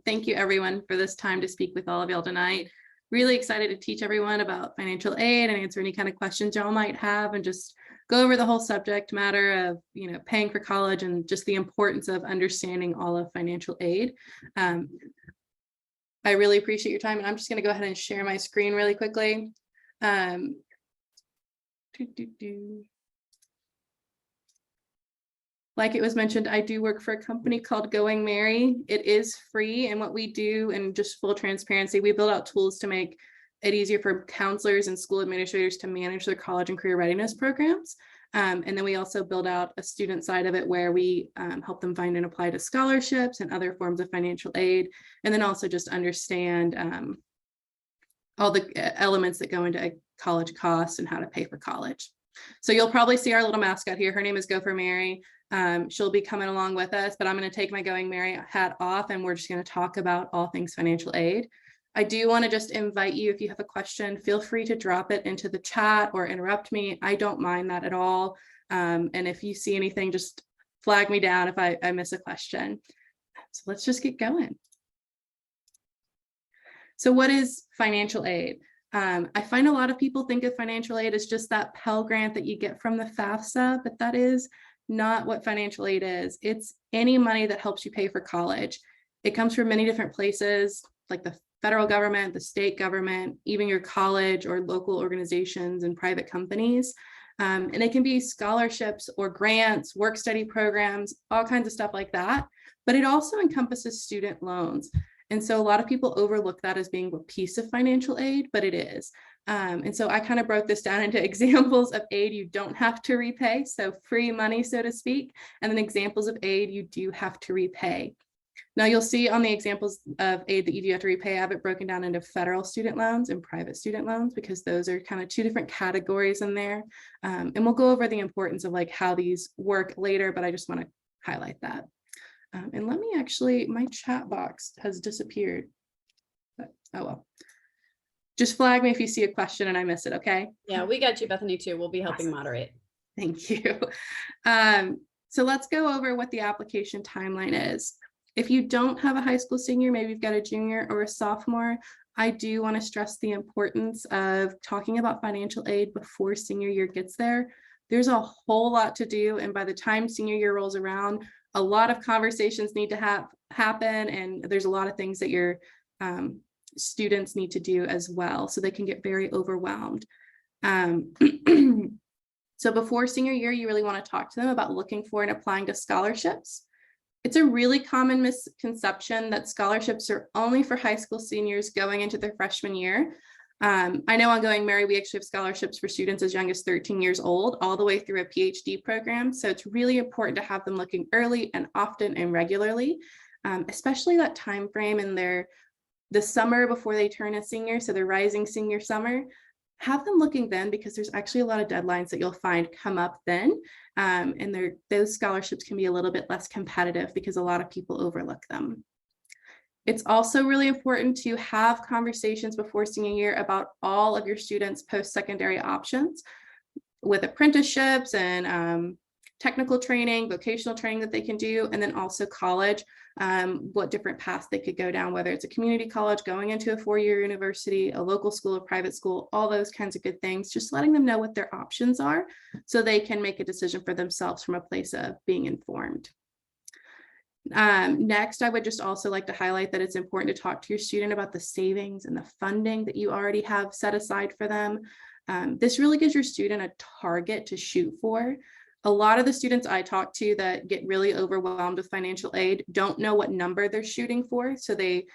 thank you everyone for this time to speak with all of y'all tonight. Really excited to teach everyone about financial aid and answer any kind of questions y'all might have and just go over the whole subject matter of, paying for college and just the importance of understanding all of financial aid. I really appreciate your time, and I'm just going to go ahead and share my screen really quickly. Like it was mentioned, I do work for a company called Going Merry. It is free, and what we do, and just full transparency, we build out tools to make it easier for counselors and school administrators to manage their college and career readiness programs. And then we also build out a student side of it where we help them find and apply to scholarships and other forms of financial aid, and then also just understand all the elements that go into a college cost and how to pay for college. So you'll probably see our little mascot here. Her name is Go for Mary. She'll be coming along with us, but I'm going to take my Going Merry hat off and we're just going to talk about all things financial aid. I do want to just invite you, if you have a question, feel free to drop it into the chat or interrupt me. I don't mind that at all. And if you see anything, just flag me down if I miss a question. So let's just get going. So what is financial aid? I find a lot of people think of financial aid as just that Pell Grant that you get from the FAFSA, but that is not what financial aid is. It's any money that helps you pay for college. It comes from many different places, like the federal government, the state government, even your college or local organizations and private companies. And it can be scholarships or grants, work study programs, all kinds of stuff like that. But it also encompasses student loans. And so a lot of people overlook that as being a piece of financial aid, but it is. And so I kind of broke this down into examples of aid you don't have to repay, so free money, so to speak, and then examples of aid you do have to repay. Now you'll see on the examples of aid that you do have to repay, I have it broken down into federal student loans and private student loans, because those are kind of two different categories in there. And we'll go over the importance of like how these work later, but I just want to highlight that. And let me actually, my chat box has disappeared. But, oh well. Just flag me if you see a question and I miss it, okay? Yeah, we got you, Bethany, too. We'll be helping moderate. Thank you. So let's go over what the application timeline is. If you don't have a high school senior, maybe you've got a junior or a sophomore, I do want to stress the importance of talking about financial aid before senior year gets there. There's a whole lot to do, and by the time senior year rolls around, a lot of conversations need to happen, and there's a lot of things that your students need to do as well, so they can get very overwhelmed. So before senior year, you really want to talk to them about looking for and applying to scholarships. It's a really common misconception that scholarships are only for high school seniors going into their freshman year. I know on Going Merry, we actually have scholarships for students as young as 13 years old, all the way through a PhD program. So it's really important to have them looking early and often and regularly, especially that time frame in the summer before they turn a senior, so the rising senior summer. Have them looking then, because there's actually a lot of deadlines that you'll find come up then. And those scholarships can be a little bit less competitive because a lot of people overlook them. It's also really important to have conversations before senior year about all of your students' post-secondary options with apprenticeships and technical training, vocational training that they can do, and then also college, what different paths they could go down, whether it's a community college, going into a four-year university, a local school, a private school, all those kinds of good things, just letting them know what their options are so they can make a decision for themselves from a place of being informed. Next, I would just also like to highlight that it's important to talk to your student about the savings and the funding that you already have set aside for them. This really gives your student a target to shoot for. A lot of the students I talk to that get really overwhelmed with financial aid don't know what number they're shooting for. So they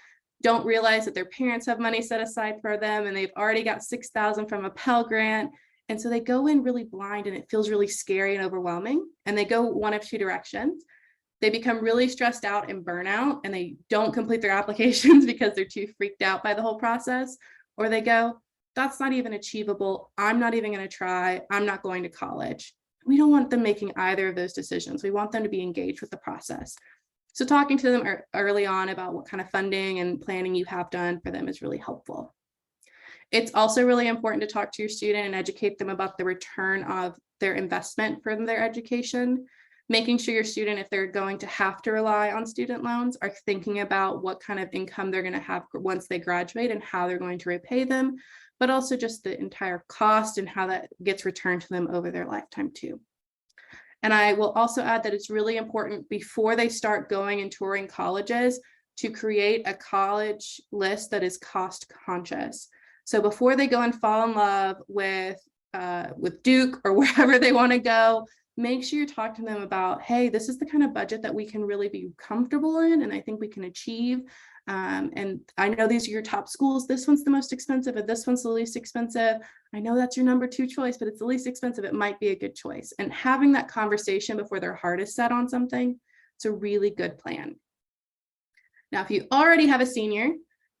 don't realize that their parents have money set aside for them and they've already got $6,000 from a Pell Grant. And so they go in really blind and it feels really scary and overwhelming. And they go one of two directions. They become really stressed out and burnout and they don't complete their applications because they're too freaked out by the whole process. Or they go, that's not even achievable. I'm not even going to try. I'm not going to college. We don't want them making either of those decisions. We want them to be engaged with the process. So talking to them early on about what kind of funding and planning you have done for them is really helpful. It's also really important to talk to your student and educate them about the return of their investment from their education. making sure your student, if they're going to have to rely on student loans, are thinking about what kind of income they're going to have once they graduate and how they're going to repay them, but also just the entire cost and how that gets returned to them over their lifetime too. And I will also add that it's really important before they start going and touring colleges to create a college list that is cost conscious. So before they go and fall in love with Duke or wherever they want to go, make sure you talk to them about, hey, this is the kind of budget that we can really be comfortable in and I think we can achieve. And I know these are your top schools. This one's the most expensive and this one's the least expensive. I know that's your number 2 choice, but it's the least expensive. It might be a good choice. And having that conversation before their heart is set on something, it's a really good plan. Now, if you already have a senior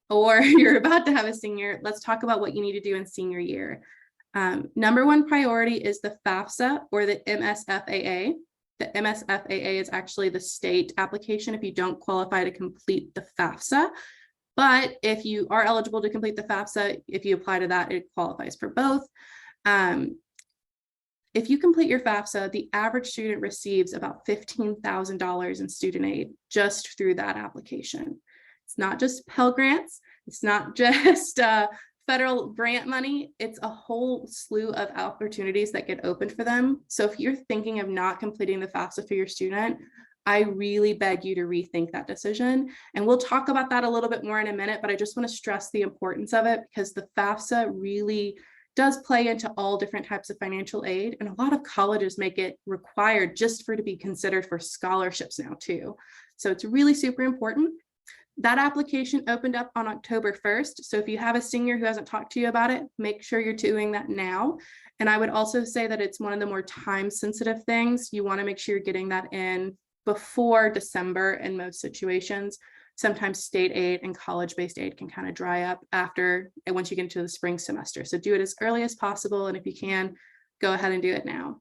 or you're about to have a senior, let's talk about what you need to do in senior year. Number 1 priority is the FAFSA or the MSFAA. The MSFAA is actually the state application if you don't qualify to complete the FAFSA. But if you are eligible to complete the FAFSA, if you apply to that, it qualifies for both. If you complete your FAFSA, the average student receives about $15,000 in student aid just through that application. It's not just Pell Grants. It's not just federal grant money. It's a whole slew of opportunities that get opened for them. So if you're thinking of not completing the FAFSA for your student, I really beg you to rethink that decision. And we'll talk about that a little bit more in a minute, but I just want to stress the importance of it because the FAFSA really does play into all different types of financial aid. And a lot of colleges make it required just for it to be considered for scholarships now too. So it's really super important. That application opened up on October 1st. So if you have a senior who hasn't talked to you about it, make sure you're doing that now. And I would also say that it's one of the more time sensitive things. You want to make sure you're getting that in before December in most situations. Sometimes state aid and college-based aid can kind of dry up after and once you get into the spring semester. So do it as early as possible. And if you can, go ahead and do it now.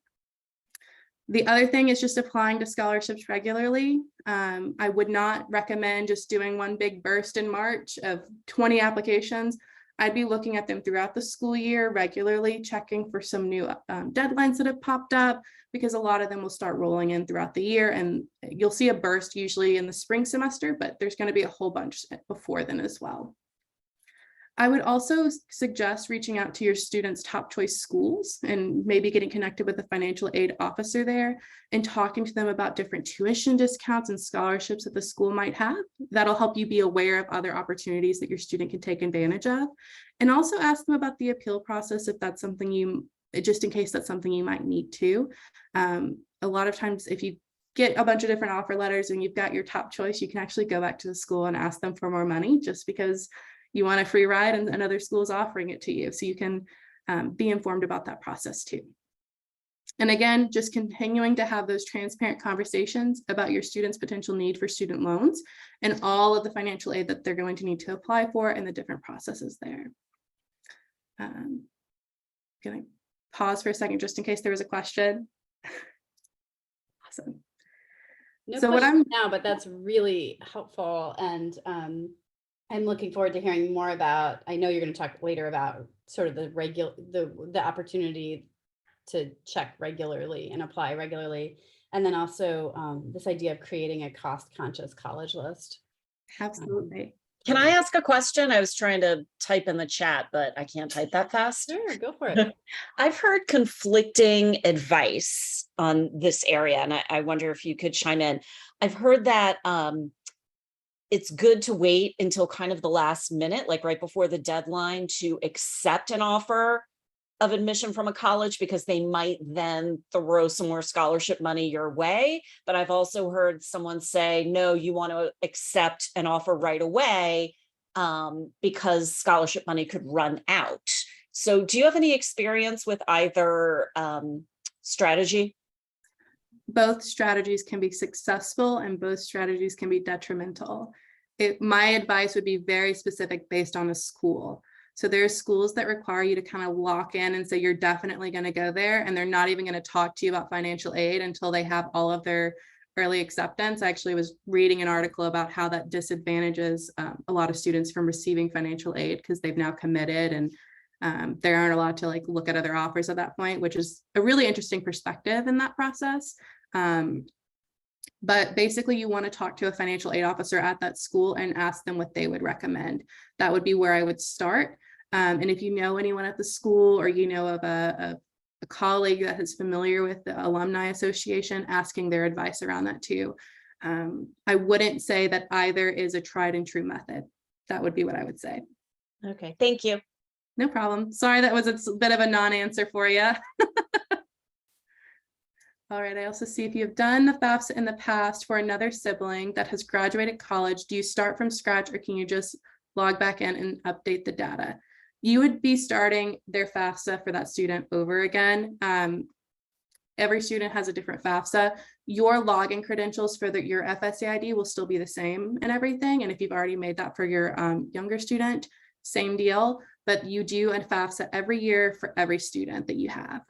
The other thing is just applying to scholarships regularly. I would not recommend just doing one big burst in March of 20 applications. I'd be looking at them throughout the school year regularly, checking for some new deadlines that have popped up, because a lot of them will start rolling in throughout the year and you'll see a burst usually in the spring semester, but there's going to be a whole bunch before then as well. I would also suggest reaching out to your students' top choice schools and maybe getting connected with a financial aid officer there and talking to them about different tuition discounts and scholarships that the school might have. That'll help you be aware of other opportunities that your student can take advantage of. And also ask them about the appeal process if that's something you, just in case that's something you might need to. A lot of times if you get a bunch of different offer letters and you've got your top choice, you can actually go back to the school and ask them for more money just because you want a free ride and another school is offering it to you. So you can be informed about that process too. And again, just continuing to have those transparent conversations about your students' potential need for student loans and all of the financial aid that they're going to need to apply for and the different processes there. I'm gonna pause for a second just in case there was a question. Awesome. No so what questions now, but that's really helpful. And I'm looking forward to hearing more about, I know you're going to talk later about sort of the opportunity to check regularly and apply regularly. And then also this idea of creating a cost-conscious college list. Absolutely. Can I ask a question? I was trying to type in the chat, but I can't type that fast. Sure, go for it. I've heard conflicting advice on this area, and I wonder if you could chime in. I've heard that it's good to wait until kind of the last minute, like right before the deadline, to accept an offer of admission from a college because they might then throw some more scholarship money your way. But I've also heard someone say, no, you want to accept an offer right away because scholarship money could run out. So do you have any experience with either strategy? Both strategies can be successful and both strategies can be detrimental. My advice would be very specific based on the school. So there's schools that require you to kind of lock in and say you're definitely going to go there, and they're not even going to talk to you about financial aid until they have all of their early acceptance. I actually was reading an article about how that disadvantages a lot of students from receiving financial aid because they've now committed and they aren't allowed to like look at other offers at that point, which is a really interesting perspective in that process. But basically you want to talk to a financial aid officer at that school and ask them what they would recommend. That would be where I would start. And if you know anyone at the school, or you know of a colleague that is familiar with the Alumni Association, asking their advice around that too. I wouldn't say that either is a tried and true method. That would be what I would say. Okay, thank you. No problem. Sorry, that was a bit of a non-answer for you. All right, I also see if you've done the FAFSA in the past for another sibling that has graduated college, do you start from scratch, or can you just log back in and update the data? You would be starting their FAFSA for that student over again. Every student has a different FAFSA. Your login credentials for your FSA ID will still be the same and everything. And if you've already made that for your younger student, same deal, but you do a FAFSA every year for every student that you have.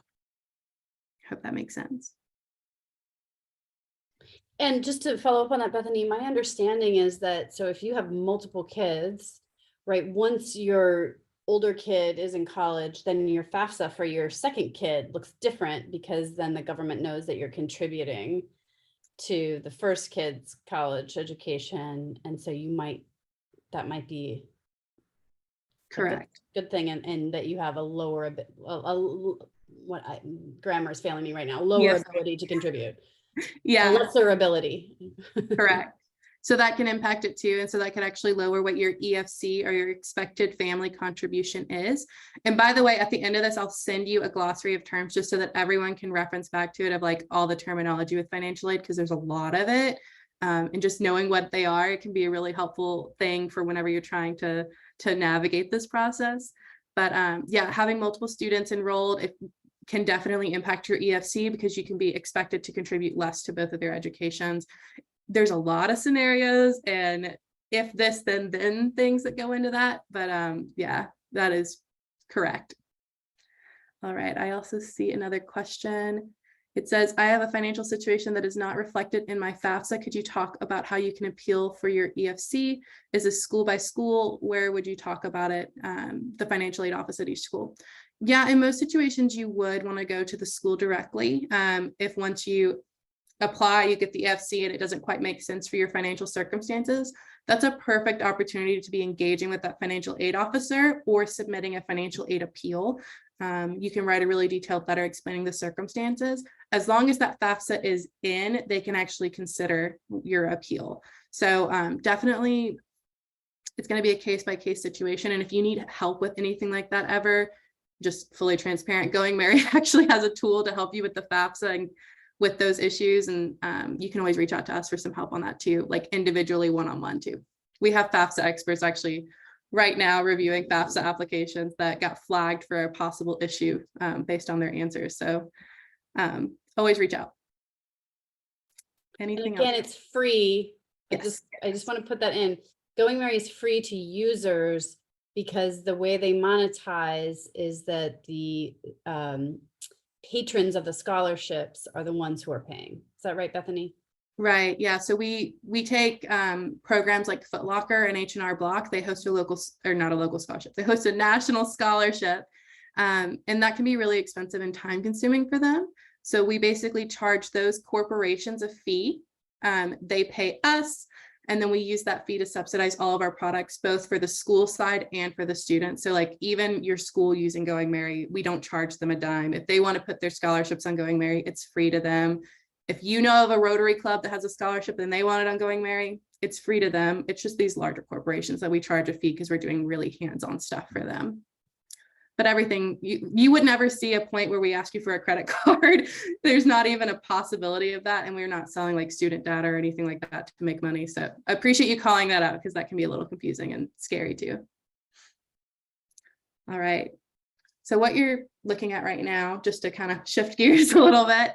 Hope that makes sense. And just to follow up on that, Bethany, my understanding is that, so if you have multiple kids, right, once your older kid is in college, then your FAFSA for your second kid looks different, because then the government knows that you're contributing to the first kid's college education. And so that might be Correct. good thing, and that you have a lower, grammar is failing me right now, lower Yes. ability to contribute. Yeah. A lesser ability. Correct. So that can impact it too. And so that could actually lower what your EFC, or your expected family contribution, is. And by the way, at the end of this, I'll send you a glossary of terms just so that everyone can reference back to it, of like all the terminology with financial aid, because there's a lot of it. And just knowing what they are, it can be a really helpful thing for whenever you're trying to navigate this process. But yeah, having multiple students enrolled, it can definitely impact your EFC, because you can be expected to contribute less to both of their educations. There's a lot of scenarios, and if this, then things that go into that. But yeah, that is correct. All right, I also see another question. It says, I have a financial situation that is not reflected in my FAFSA. Could you talk about how you can appeal for your EFC? Is this school by school? Where would you talk about it? The financial aid office at each school. Yeah, in most situations, you would want to go to the school directly. If once you apply, you get the EFC and it doesn't quite make sense for your financial circumstances, that's a perfect opportunity to be engaging with that financial aid officer or submitting a financial aid appeal. You can write a really detailed letter explaining the circumstances. As long as that FAFSA is in, they can actually consider your appeal. So definitely, it's going to be a case-by-case situation. And if you need help with anything like that ever, just fully transparent, Going Merry actually has a tool to help you with the FAFSA and with those issues. And you can always reach out to us for some help on that too, like individually, one-on-one too. We have FAFSA experts actually right now reviewing FAFSA applications that got flagged for a possible issue based on their answers. So always reach out. Anything And again, else? it's free. Yes. I just want to put that in. Going Merry is free to users, because the way they monetize is that the patrons of the scholarships are the ones who are paying. Is that right, Bethany? Right. Yeah. So we take programs like Foot Locker and H&R Block. They host not a local scholarship. They host a national scholarship. And that can be really expensive and time consuming for them. So we basically charge those corporations a fee. They pay us, and then we use that fee to subsidize all of our products, both for the school side and for the students. So like even your school using Going Merry, we don't charge them a dime. If they want to put their scholarships on Going Merry, it's free to them. If you know of a Rotary Club that has a scholarship and they want it on Going Merry, it's free to them. It's just these larger corporations that we charge a fee because we're doing really hands-on stuff for them. But everything, you would never see a point where we ask you for a credit card. There's not even a possibility of that. And we're not selling like student data or anything like that to make money. So I appreciate you calling that out, because that can be a little confusing and scary too. All right. So what you're looking at right now, just to kind of shift gears a little bit,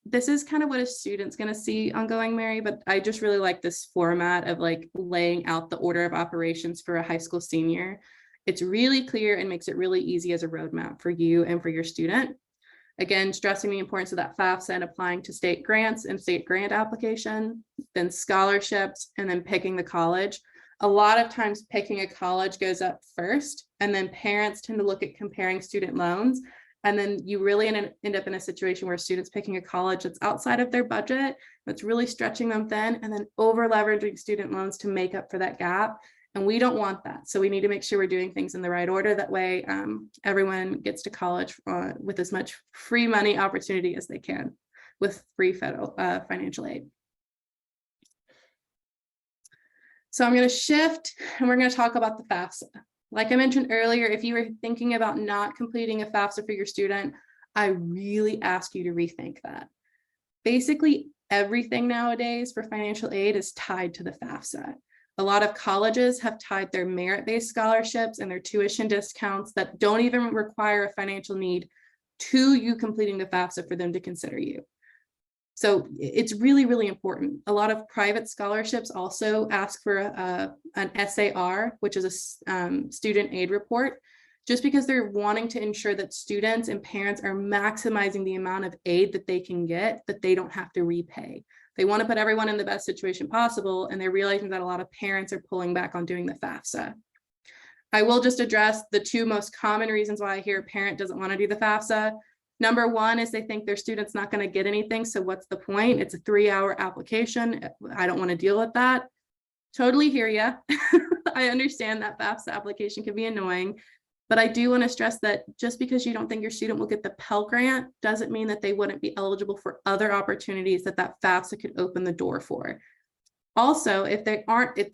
this is kind of what a student's going to see on Going Merry, but I just really like this format of like laying out the order of operations for a high school senior. It's really clear and makes it really easy as a roadmap for you and for your student. Again, stressing the importance of that FAFSA and applying to state grants and state grant application, then scholarships, and then picking the college. A lot of times picking a college goes up first, and then parents tend to look at comparing student loans. And then you really end up in a situation where students picking a college that's outside of their budget, that's really stretching them thin, and then over leveraging student loans to make up for that gap. And we don't want that. So we need to make sure we're doing things in the right order. That way, everyone gets to college with as much free money opportunity as they can with free federal financial aid. So I'm going to shift and we're going to talk about the FAFSA. Like I mentioned earlier, if you were thinking about not completing a FAFSA for your student, I really ask you to rethink that. Basically, everything nowadays for financial aid is tied to the FAFSA. A lot of colleges have tied their merit-based scholarships and their tuition discounts that don't even require a financial need to you completing the FAFSA for them to consider you. So it's really, really important. A lot of private scholarships also ask for an SAR, which is a student aid report, just because they're wanting to ensure that students and parents are maximizing the amount of aid that they can get, that they don't have to repay. They want to put everyone in the best situation possible, and they're realizing that a lot of parents are pulling back on doing the FAFSA. I will just address the two most common reasons why I hear a parent doesn't want to do the FAFSA. Number one is they think their student's not going to get anything. So what's the point? It's a 3-hour application. I don't want to deal with that. Totally hear you. I understand that FAFSA application can be annoying, but I do want to stress that just because you don't think your student will get the Pell Grant doesn't mean that they wouldn't be eligible for other opportunities that FAFSA could open the door for. Also, if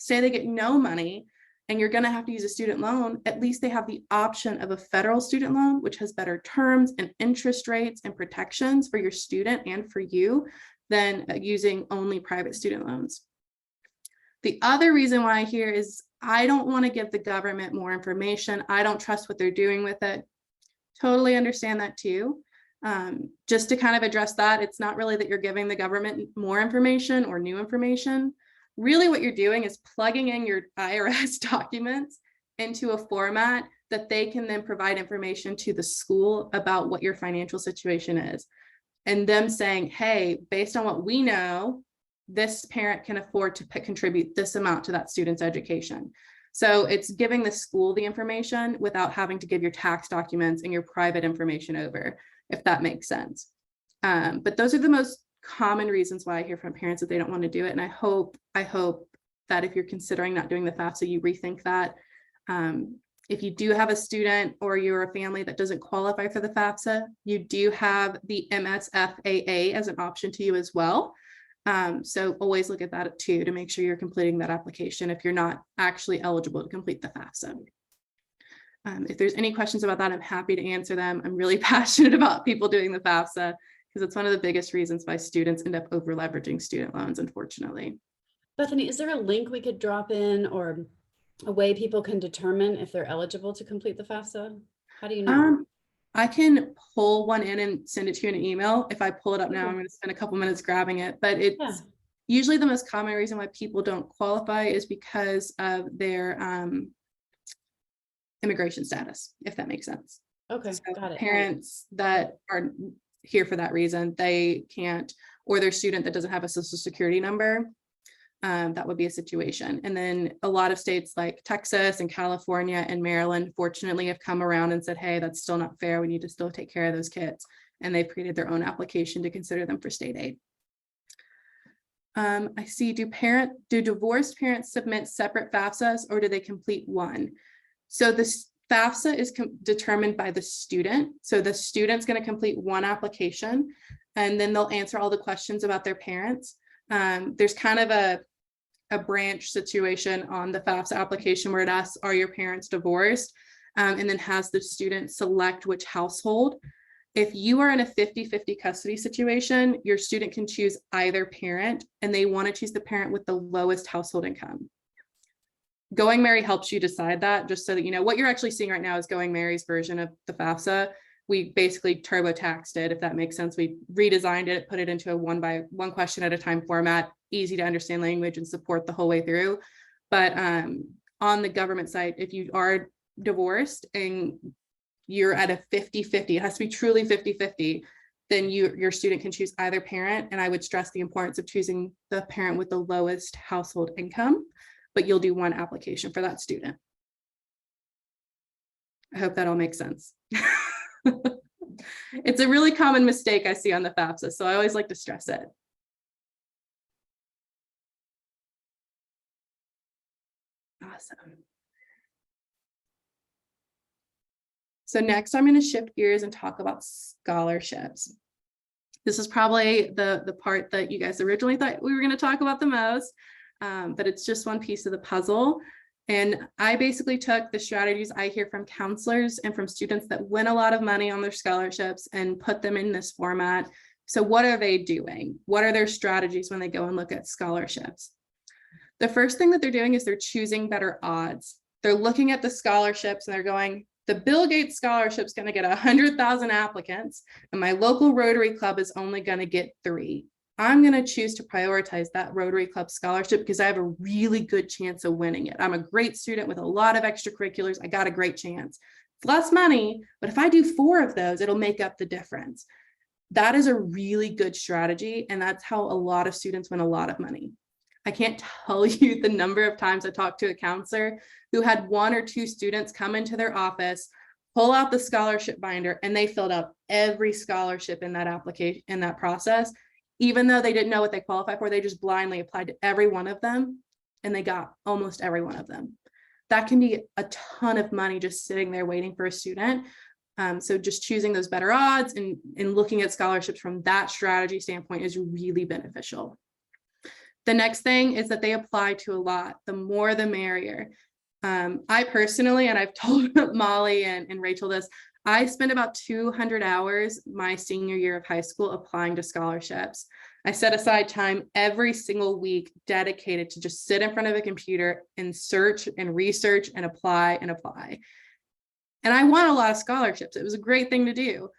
say they get no money, and you're going to have to use a student loan, at least they have the option of a federal student loan, which has better terms and interest rates and protections for your student and for you than using only private student loans. The other reason why I hear is I don't want to give the government more information. I don't trust what they're doing with it. Totally understand that too. Just to kind of address that, it's not really that you're giving the government more information or new information. Really what you're doing is plugging in your IRS documents into a format that they can then provide information to the school about what your financial situation is. And them saying, hey, based on what we know, this parent can afford to contribute this amount to that student's education. So it's giving the school the information without having to give your tax documents and your private information over, if that makes sense. But those are the most common reasons why I hear from parents that they don't want to do it. And I hope that if you're considering not doing the FAFSA, you rethink that. If you do have a student or you're a family that doesn't qualify for the FAFSA, you do have the MSFAA as an option to you as well. So always look at that too, to make sure you're completing that application if you're not actually eligible to complete the FAFSA. If there's any questions about that, I'm happy to answer them. I'm really passionate about people doing the FAFSA, because it's one of the biggest reasons why students end up over leveraging student loans, unfortunately. Bethany, is there a link we could drop in or a way people can determine if they're eligible to complete the FAFSA? How do you know? I can pull one in and send it to you in an email. If I pull it up now, Okay. I'm going to spend a couple minutes grabbing it, but it's usually the most common reason why people don't qualify is because of their immigration status, if that makes sense. Okay, So got it. parents that are here for that reason, they can't, or their student that doesn't have a social security number, that would be a situation. And then a lot of states like Texas and California and Maryland, fortunately, have come around and said, hey, that's still not fair. We need to still take care of those kids. And they've created their own application to consider them for state aid. I see, do divorced parents submit separate FAFSAs or do they complete one? So this FAFSA is determined by the student. So the student's going to complete one application and then they'll answer all the questions about their parents. There's kind of a branch situation on the FAFSA application where it asks, are your parents divorced? And then has the student select which household. If you are in a 50-50 custody situation, your student can choose either parent and they want to choose the parent with the lowest household income. Going Mary helps you decide that, just so that you know. What you're actually seeing right now is Going Mary's version of the FAFSA. We basically TurboTaxed it, if that makes sense. We redesigned it, put it into a one question at a time format, easy to understand language and support the whole way through. But on the government side, if you are divorced and you're at a 50-50, it has to be truly 50-50, then your student can choose either parent. And I would stress the importance of choosing the parent with the lowest household income, but you'll do one application for that student. I hope that all makes sense. It's a really common mistake I see on the FAFSA, so I always like to stress it. Awesome. So next I'm going to shift gears and talk about scholarships. This is probably the part that you guys originally thought we were going to talk about the most, but it's just one piece of the puzzle. And I basically took the strategies I hear from counselors and from students that win a lot of money on their scholarships and put them in this format. So what are they doing? What are their strategies when they go and look at scholarships? The first thing that they're doing is they're choosing better odds. They're looking at the scholarships and they're going, the Bill Gates scholarship is going to get 100,000 applicants, and my local Rotary Club is only going to get 3. I'm going to choose to prioritize that Rotary Club scholarship because I have a really good chance of winning it. I'm a great student with a lot of extracurriculars. I got a great chance. It's less money, but if I do 4 of those, it'll make up the difference. That is a really good strategy, and that's how a lot of students win a lot of money. I can't tell you the number of times I talked to a counselor who had 1 or 2 students come into their office, pull out the scholarship binder, and they filled out every scholarship in that application, in that process. Even though they didn't know what they qualified for, they just blindly applied to every one of them, and they got almost every one of them. That can be a ton of money just sitting there waiting for a student. So just choosing those better odds and looking at scholarships from that strategy standpoint is really beneficial. The next thing is that they apply to a lot. The more, the merrier. I personally, and I've told Molly and Rachel this, I spent about 200 hours my senior year of high school applying to scholarships. I set aside time every single week dedicated to just sit in front of a computer and search and research and apply and apply. And I won a lot of scholarships. It was a great thing to do.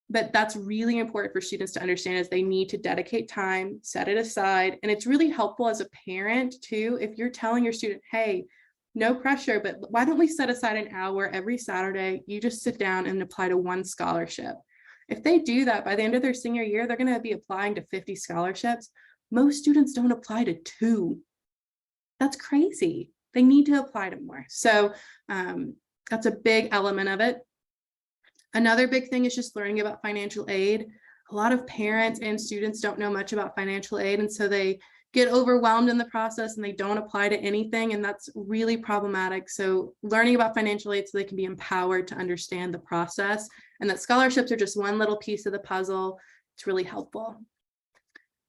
But that's really important for students to understand, is they need to dedicate time, set it aside. And it's really helpful as a parent too, if you're telling your student, hey, no pressure, but why don't we set aside an hour every Saturday? You just sit down and apply to 1 scholarship. If they do that, by the end of their senior year, they're going to be applying to 50 scholarships. Most students don't apply to 2. That's crazy. They need to apply to more. So that's a big element of it. Another big thing is just learning about financial aid. A lot of parents and students don't know much about financial aid, and so they get overwhelmed in the process and they don't apply to anything, and that's really problematic. So learning about financial aid so they can be empowered to understand the process, and that scholarships are just one little piece of the puzzle. It's really helpful.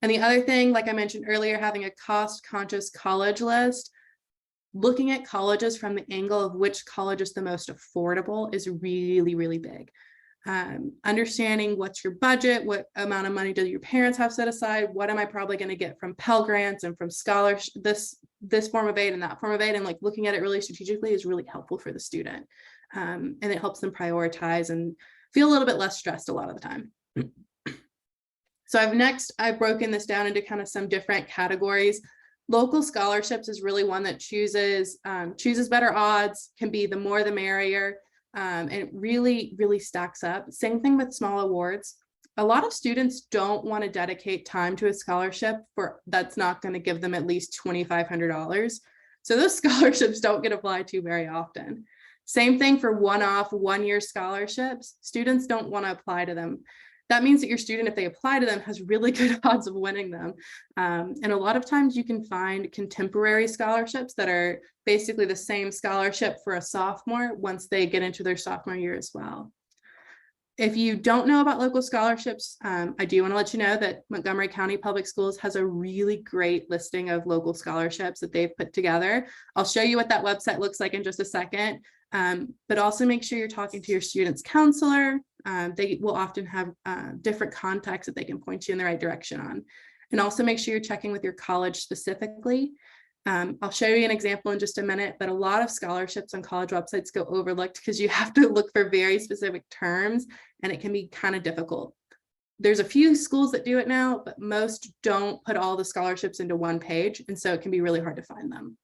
And the other thing, like I mentioned earlier, having a cost-conscious college list. Looking at colleges from the angle of which college is the most affordable is really, really big. Understanding what's your budget, what amount of money do your parents have set aside, what am I probably going to get from Pell Grants and from scholarship, this form of aid and that form of aid, and like looking at it really strategically is really helpful for the student. And it helps them prioritize and feel a little bit less stressed a lot of the time. So I've broken this down into kind of some different categories. Local scholarships is really one that chooses better odds, can be the more the merrier, and it really, really stacks up. Same thing with small awards. A lot of students don't want to dedicate time to a scholarship that's not going to give them at least $2,500. So those scholarships don't get applied to very often. Same thing for one-off, one-year scholarships. Students don't want to apply to them. That means that your student, if they apply to them, has really good odds of winning them. And a lot of times you can find contemporary scholarships that are basically the same scholarship for a sophomore once they get into their sophomore year as well. If you don't know about local scholarships, I do want to let you know that Montgomery County Public Schools has a really great listing of local scholarships that they've put together. I'll show you what that website looks like in just a second, but also make sure you're talking to your student's counselor. They will often have different contacts that they can point you in the right direction on. And also make sure you're checking with your college specifically. I'll show you an example in just a minute, but a lot of scholarships on college websites go overlooked because you have to look for very specific terms, and it can be kind of difficult. There's a few schools that do it now, but most don't put all the scholarships into one page, and so it can be really hard to find them.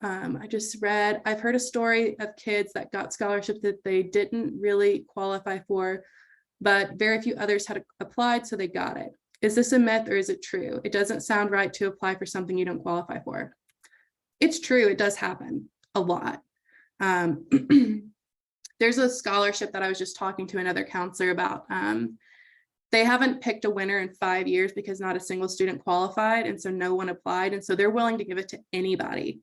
I've heard a story of kids that got scholarships that they didn't really qualify for, but very few others had applied, so they got it. Is this a myth or is it true? It doesn't sound right to apply for something you don't qualify for. It's true, it does happen a lot. There's a scholarship that I was just talking to another counselor about. They haven't picked a winner in 5 years because not a single student qualified, and so no one applied, and so they're willing to give it to anybody.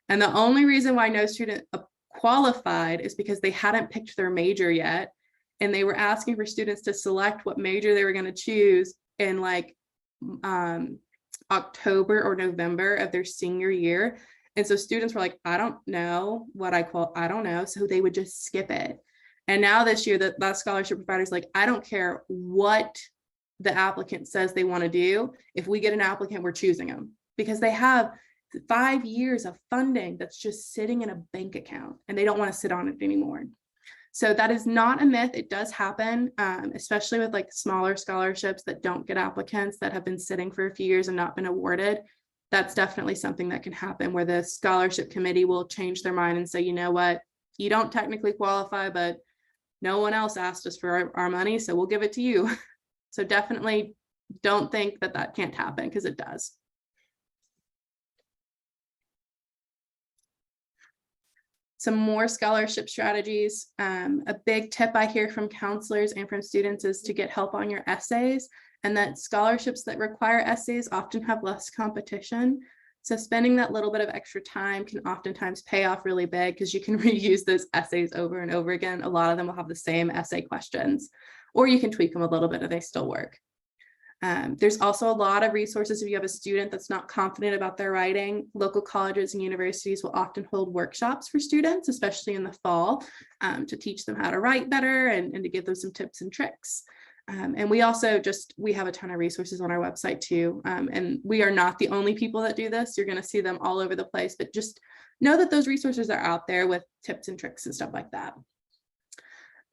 And the only reason why no student qualified is because they hadn't picked their major yet, and they were asking for students to select what major they were going to choose in like October or November of their senior year. And so students were like, I don't know what I don't know. So they would just skip it. And now this year, that scholarship provider is like, I don't care what the applicant says they want to do. If we get an applicant, we're choosing them, because they have 5 years of funding that's just sitting in a bank account and they don't want to sit on it anymore. So that is not a myth. It does happen, especially with like smaller scholarships that don't get applicants, that have been sitting for a few years and not been awarded. That's definitely something that can happen, where the scholarship committee will change their mind and say, you know what, you don't technically qualify, but no one else asked us for our money, so we'll give it to you. So definitely don't think that that can't happen, because it does. Some more scholarship strategies. A big tip I hear from counselors and from students is to get help on your essays, and that scholarships that require essays often have less competition. So spending that little bit of extra time can oftentimes pay off really big, because you can reuse those essays over and over again. A lot of them will have the same essay questions, or you can tweak them a little bit and they still work. There's also a lot of resources if you have a student that's not confident about their writing. Local colleges and universities will often hold workshops for students, especially in the fall, to teach them how to write better and to give them some tips and tricks. And we also we have a ton of resources on our website too. And we are not the only people that do this. You're going to see them all over the place, but just know that those resources are out there with tips and tricks and stuff like that.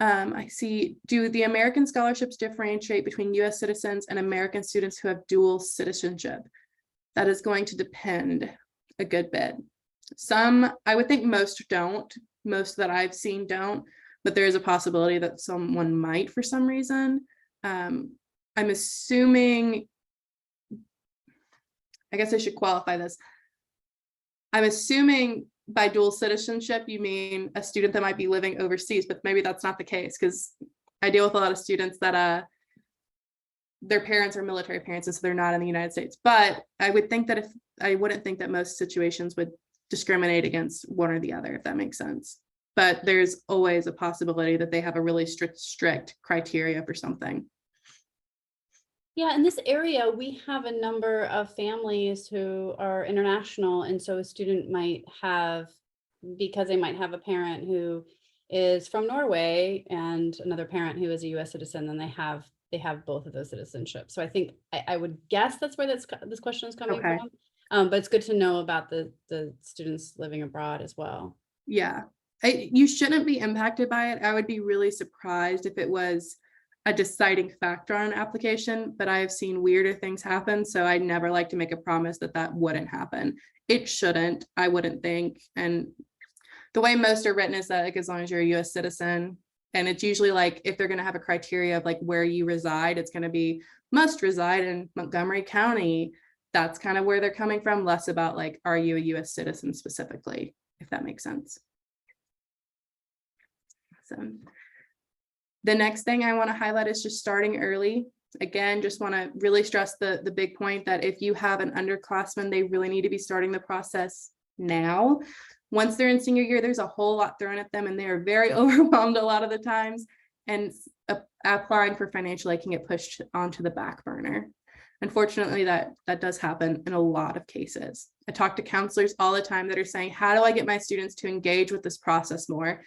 I see, do the American scholarships differentiate between US citizens and American students who have dual citizenship? That is going to depend a good bit. Some, I would think most don't, most that I've seen don't, but there is a possibility that someone might for some reason. I'm assuming, I guess I should qualify this. I'm assuming by dual citizenship, you mean a student that might be living overseas, but maybe that's not the case, because I deal with a lot of students that their parents are military parents, and so they're not in the United States. But I would think that I wouldn't think that most situations would discriminate against one or the other, if that makes sense. But there's always a possibility that they have a really strict criteria for something. Yeah, in this area, we have a number of families who are international. And so a student might have, because they might have a parent who is from Norway and another parent who is a US citizen, then they have both of those citizenships. So I think I would guess that's where this question is coming Okay. from. But it's good to know about the students living abroad as well. Yeah, you shouldn't be impacted by it. I would be really surprised if it was a deciding factor on an application, but I have seen weirder things happen. So I'd never like to make a promise that that wouldn't happen. It shouldn't, I wouldn't think. And the way most are written is that, like, as long as you're a US citizen, and it's usually like, if they're going to have a criteria of like where you reside, it's going to be must reside in Montgomery County. That's kind of where they're coming from, less about like, are you a US citizen specifically, if that makes sense. So the next thing I want to highlight is just starting early. Again, just want to really stress the big point that if you have an underclassman, they really need to be starting the process now. Once they're in senior year, there's a whole lot thrown at them and they are very overwhelmed a lot of the times, and applying for financial aid can get pushed onto the back burner. Unfortunately, that does happen in a lot of cases. I talk to counselors all the time that are saying, how do I get my students to engage with this process more?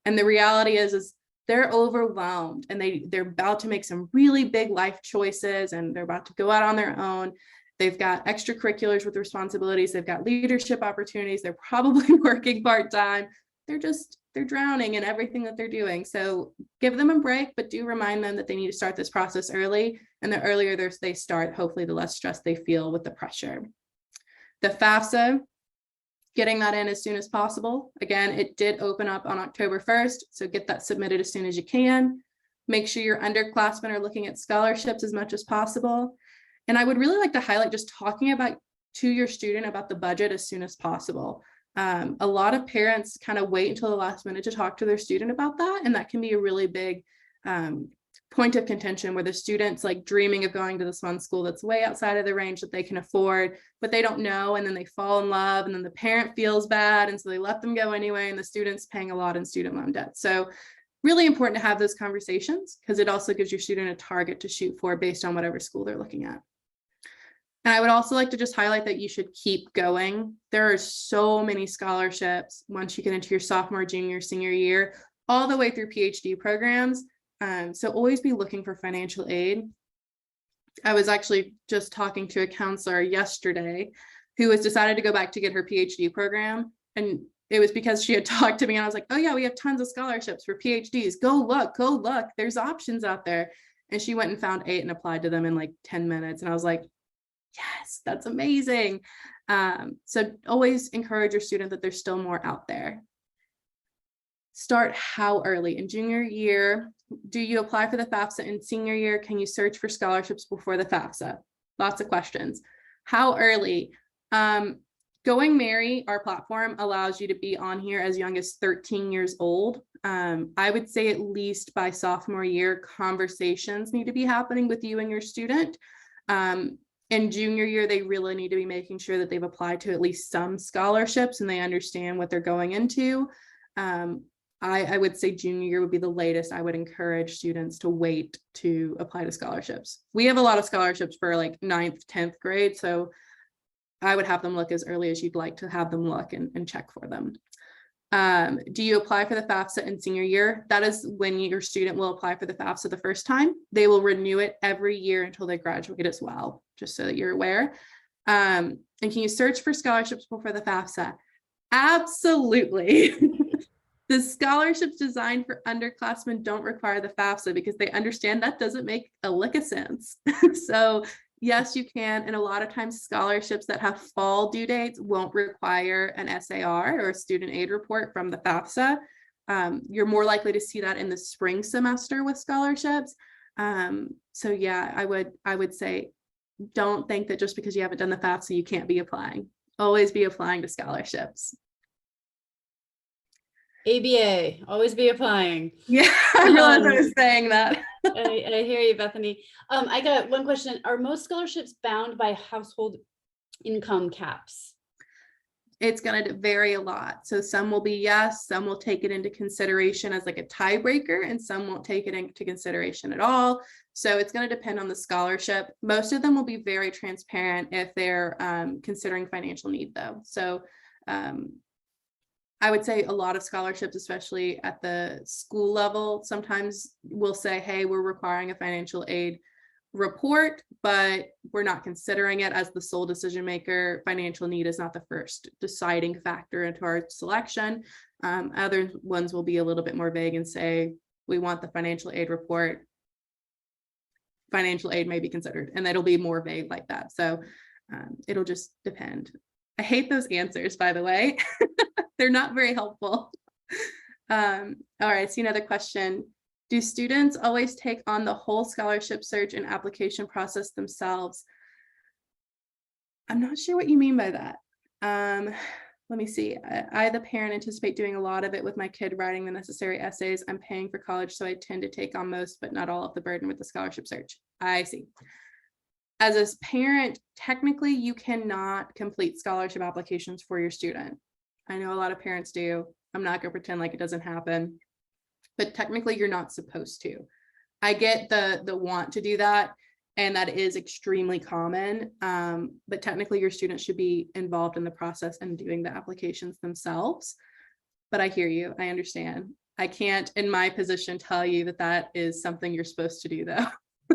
And the reality is they're overwhelmed, and they're about to make some really big life choices, and they're about to go out on their own. They've got extracurriculars with responsibilities. They've got leadership opportunities. They're probably working part-time. They're drowning in everything that they're doing. So give them a break, but do remind them that they need to start this process early. And the earlier they start, hopefully the less stress they feel with the pressure. The FAFSA, getting that in as soon as possible. Again, it did open up on October 1st, so get that submitted as soon as you can. Make sure your underclassmen are looking at scholarships as much as possible. And I would really like to highlight just talking to your student about the budget as soon as possible. A lot of parents kind of wait until the last minute to talk to their student about that. And that can be a really big point of contention where the student's like dreaming of going to this one school that's way outside of the range that they can afford, but they don't know. And then they fall in love, and then the parent feels bad. And so they let them go anyway. And the student's paying a lot in student loan debt. So really important to have those conversations, because it also gives your student a target to shoot for based on whatever school they're looking at. And I would also like to just highlight that you should keep going. There are so many scholarships once you get into your sophomore, junior, senior year, all the way through PhD programs. So always be looking for financial aid. I was actually just talking to a counselor yesterday who has decided to go back to get her PhD program. And it was because she had talked to me and I was like, oh yeah, we have tons of scholarships for PhDs. Go look, there's options out there. And she went and found 8 and applied to them in like 10 minutes. And I was like, yes, that's amazing. So always encourage your student that there's still more out there. Start how early? In junior year, do you apply for the FAFSA? In senior year, can you search for scholarships before the FAFSA? Lots of questions. How early? Going Merry, our platform, allows you to be on here as young as 13 years old. I would say at least by sophomore year, conversations need to be happening with you and your student. In junior year, they really need to be making sure that they've applied to at least some scholarships and they understand what they're going into. I would say junior year would be the latest. I would encourage students to wait to apply to scholarships. We have a lot of scholarships for like 9th, 10th grade. So I would have them look as early as you'd like to have them look and check for them. Do you apply for the FAFSA in senior year? That is when your student will apply for the FAFSA the first time. They will renew it every year until they graduate as well, just so that you're aware. And can you search for scholarships before the FAFSA? Absolutely. The scholarships designed for underclassmen don't require the FAFSA because they understand that doesn't make a lick of sense. So yes, you can. And a lot of times scholarships that have fall due dates won't require an SAR or a student aid report from the FAFSA. You're more likely to see that in the spring semester with scholarships. So yeah, I would say, don't think that just because you haven't done the FAFSA, you can't be applying. Always be applying to scholarships. ABA, always be applying. Yeah, I realized I was saying that. I hear you, Bethany. I got one question. Are most scholarships bound by household income caps? It's going to vary a lot. So some will be yes, some will take it into consideration as like a tiebreaker, and some won't take it into consideration at all. So it's going to depend on the scholarship. Most of them will be very transparent if they're considering financial need though. So I would say a lot of scholarships, especially at the school level, sometimes will say, hey, we're requiring a financial aid report, but we're not considering it as the sole decision maker. Financial need is not the first deciding factor into our selection. Other ones will be a little bit more vague and say, we want the financial aid report. Financial aid may be considered, and it'll be more vague like that. So it'll just depend. I hate those answers, by the way. They're not very helpful. All right, see another question. Do students always take on the whole scholarship search and application process themselves? I'm not sure what you mean by that. Let me see. I, the parent, anticipate doing a lot of it with my kid writing the necessary essays. I'm paying for college, so I tend to take on most, but not all of the burden with the scholarship search. I see. As a parent, technically, you cannot complete scholarship applications for your student. I know a lot of parents do. I'm not going to pretend like it doesn't happen, but technically you're not supposed to. I get the want to do that, and that is extremely common, but technically your students should be involved in the process and doing the applications themselves. But I hear you. I understand. I can't, in my position, tell you that that is something you're supposed to do, though,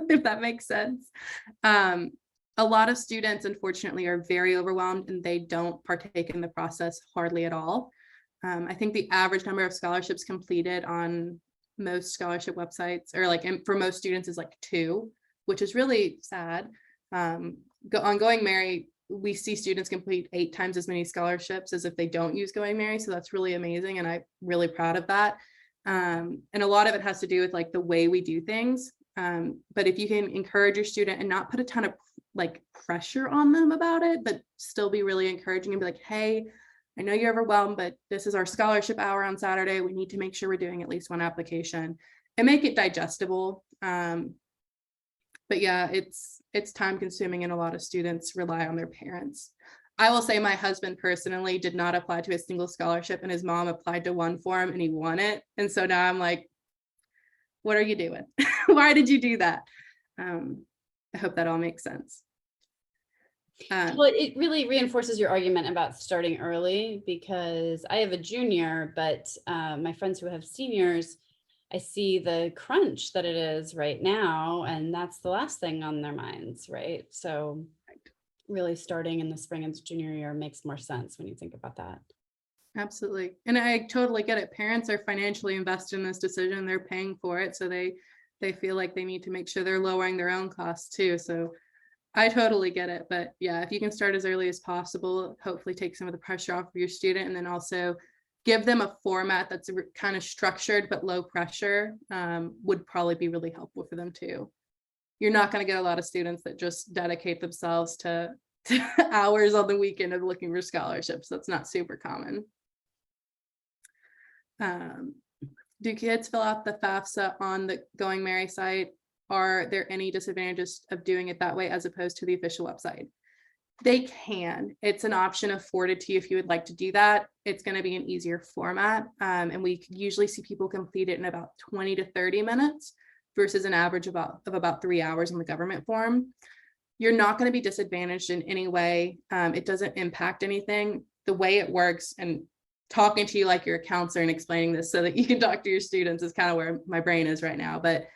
if that makes sense. A lot of students, unfortunately, are very overwhelmed and they don't partake in the process hardly at all. I think the average number of scholarships completed on most scholarship websites, or like for most students, is like 2, which is really sad. On Going Merry, we see students complete 8 times as many scholarships as if they don't use Going Merry. So that's really amazing. And I'm really proud of that. And a lot of it has to do with like the way we do things. But if you can encourage your student and not put a ton of like pressure on them about it, but still be really encouraging and be like, hey, I know you're overwhelmed, but this is our scholarship hour on Saturday. We need to make sure we're doing at least one application and make it digestible. But yeah, it's time consuming and a lot of students rely on their parents. I will say my husband personally did not apply to a single scholarship, and his mom applied to one for him and he won it. And so now I'm like, what are you doing? Why did you do that? I hope that all makes sense. Well, it really reinforces your argument about starting early, because I have a junior, but my friends who have seniors, I see the crunch that it is right now, and that's the last thing on their minds, right? So really starting in the spring of junior year makes more sense when you think about that. Absolutely. And I totally get it. Parents are financially invested in this decision. They're paying for it. So they feel like they need to make sure they're lowering their own costs too. So I totally get it. But yeah, if you can start as early as possible, hopefully take some of the pressure off of your student, and then also give them a format that's kind of structured but low pressure, would probably be really helpful for them too. You're not going to get a lot of students that just dedicate themselves to hours on the weekend of looking for scholarships. That's not super common. Do kids fill out the FAFSA on the Going Merry site? Are there any disadvantages of doing it that way as opposed to the official website? They can. It's an option afforded to you if you would like to do that. It's going to be an easier format. And we usually see people complete it in about 20 to 30 minutes versus an average of about 3 hours in the government form. You're not going to be disadvantaged in any way. It doesn't impact anything. The way it works, and talking to you like you're a counselor and explaining this so that you can talk to your students is kind of where my brain is right now. But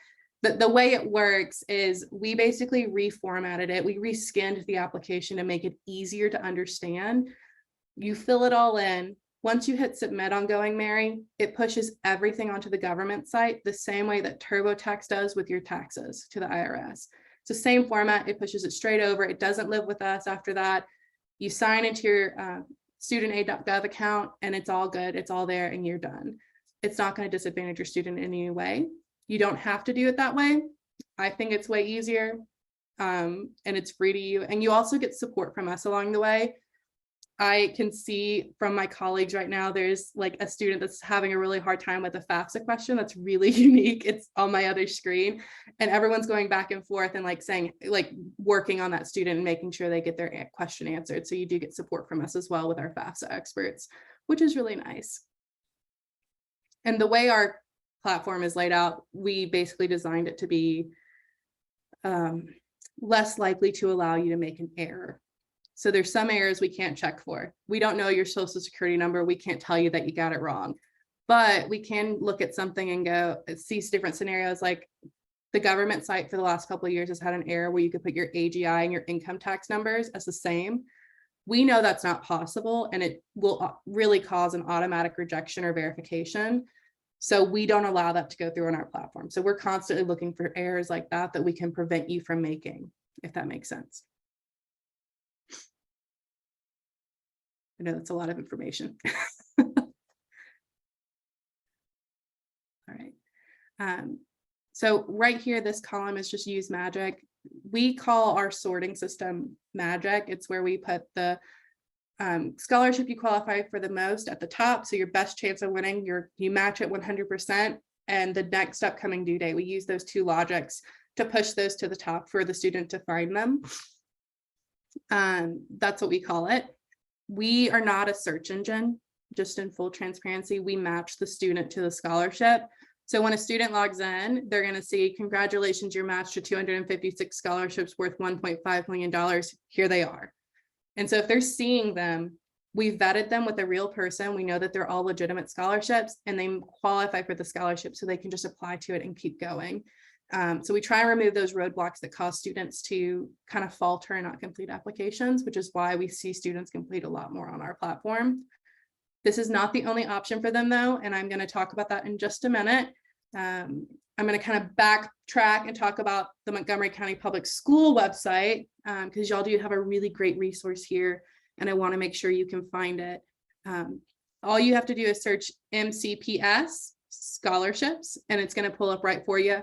the way it works is we basically reformatted it. We reskinned the application to make it easier to understand. You fill it all in. Once you hit submit on Going Merry, it pushes everything onto the government site the same way that TurboTax does with your taxes to the IRS. It's the same format. It pushes it straight over. It doesn't live with us after that. You sign into your studentaid.gov account and it's all good. It's all there and you're done. It's not going to disadvantage your student in any way. You don't have to do it that way. I think it's way easier, and it's free to you. And you also get support from us along the way. I can see from my colleagues right now, there's like a student that's having a really hard time with a FAFSA question that's really unique. It's on my other screen, and everyone's going back and forth and like saying, like working on that student and making sure they get their question answered. So you do get support from us as well with our FAFSA experts, which is really nice. And the way our platform is laid out, we basically designed it to be less likely to allow you to make an error. So there's some errors we can't check for. We don't know your social security number. We can't tell you that you got it wrong, but we can look at something and go see different scenarios. Like the government site for the last couple of years has had an error where you could put your AGI and your income tax numbers as the same. We know that's not possible, and it will really cause an automatic rejection or verification. So we don't allow that to go through on our platform. So we're constantly looking for errors like that we can prevent you from making, if that makes sense. I know that's a lot of information. All right. So right here, this column is just use magic. We call our sorting system magic. It's where we put the scholarship you qualify for the most at the top. So your best chance of winning, you match it 100%. And the next upcoming due date, we use those two logics to push those to the top for the student to find them. That's what we call it. We are not a search engine, just in full transparency. We match the student to the scholarship. So when a student logs in, they're going to see, congratulations, you're matched to 256 scholarships worth $1.5 million. Here they are. And so if they're seeing them, we've vetted them with a real person. We know that they're all legitimate scholarships and they qualify for the scholarship, so they can just apply to it and keep going. So we try and remove those roadblocks that cause students to kind of falter and not complete applications, which is why we see students complete a lot more on our platform. This is not the only option for them though, and I'm going to talk about that in just a minute. I'm going to kind of backtrack and talk about the Montgomery County Public School website, because y'all do have a really great resource here, and I want to make sure you can find it. All you have to do is search MCPS scholarships, and it's going to pull up right for you.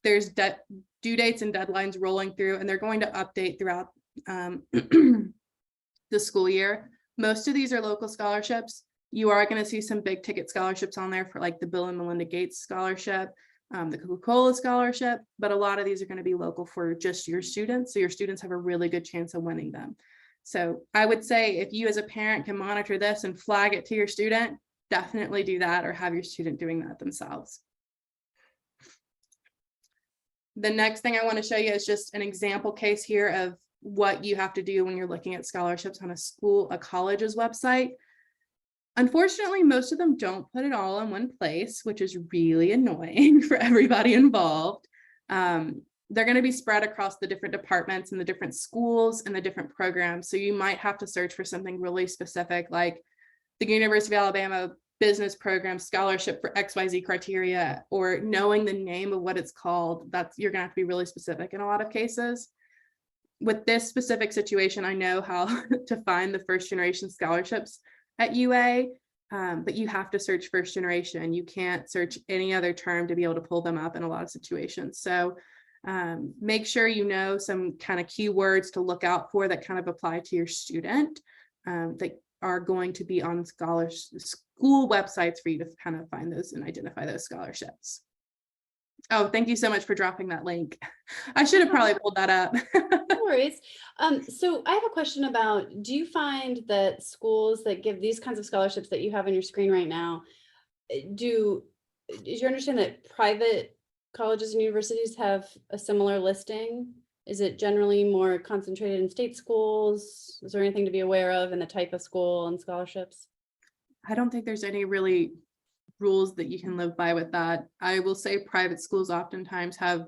There's due dates and deadlines rolling through, and they're going to update throughout the school year. Most of these are local scholarships. You are going to see some big ticket scholarships on there for like the Bill and Melinda Gates Scholarship, the Coca-Cola Scholarship, but a lot of these are going to be local for just your students. So your students have a really good chance of winning them. So I would say if you as a parent can monitor this and flag it to your student, definitely do that, or have your student doing that themselves. The next thing I want to show you is just an example case here of what you have to do when you're looking at scholarships on a college's website. Unfortunately, most of them don't put it all in one place, which is really annoying for everybody involved. They're going to be spread across the different departments and the different schools and the different programs. So you might have to search for something really specific, like the University of Alabama business program scholarship for XYZ criteria, or knowing the name of what it's called. You're going to have to be really specific in a lot of cases. With this specific situation, I know how to find the first generation scholarships at UA, but you have to search first generation. You can't search any other term to be able to pull them up in a lot of situations. So make sure you know some kind of keywords to look out for that kind of apply to your student, that are going to be on school websites for you to kind of find those and identify those scholarships. Oh, thank you so much for dropping that link. I should have probably pulled that up. No worries. So I have a question about, do you find that schools that give these kinds of scholarships that you have on your screen right now, is your understanding that private colleges and universities have a similar listing? Is it generally more concentrated in state schools? Is there anything to be aware of in the type of school and scholarships? I don't think there's any really rules that you can live by with that. I will say private schools oftentimes have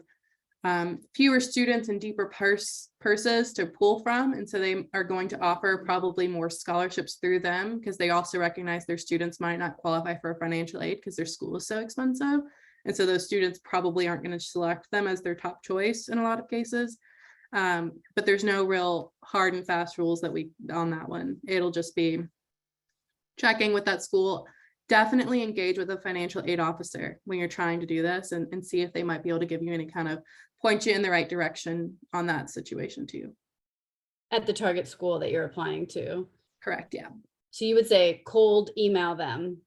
fewer students and deeper purses to pull from. And so they are going to offer probably more scholarships through them, because they also recognize their students might not qualify for financial aid because their school is so expensive. And so those students probably aren't going to select them as their top choice in a lot of cases. But there's no real hard and fast rules on that one. It'll just be checking with that school. Definitely engage with a financial aid officer when you're trying to do this, and see if they might be able to give you any kind of point you in the right direction on that situation too. At the target school that you're applying to? Correct, yeah. So you would say cold email them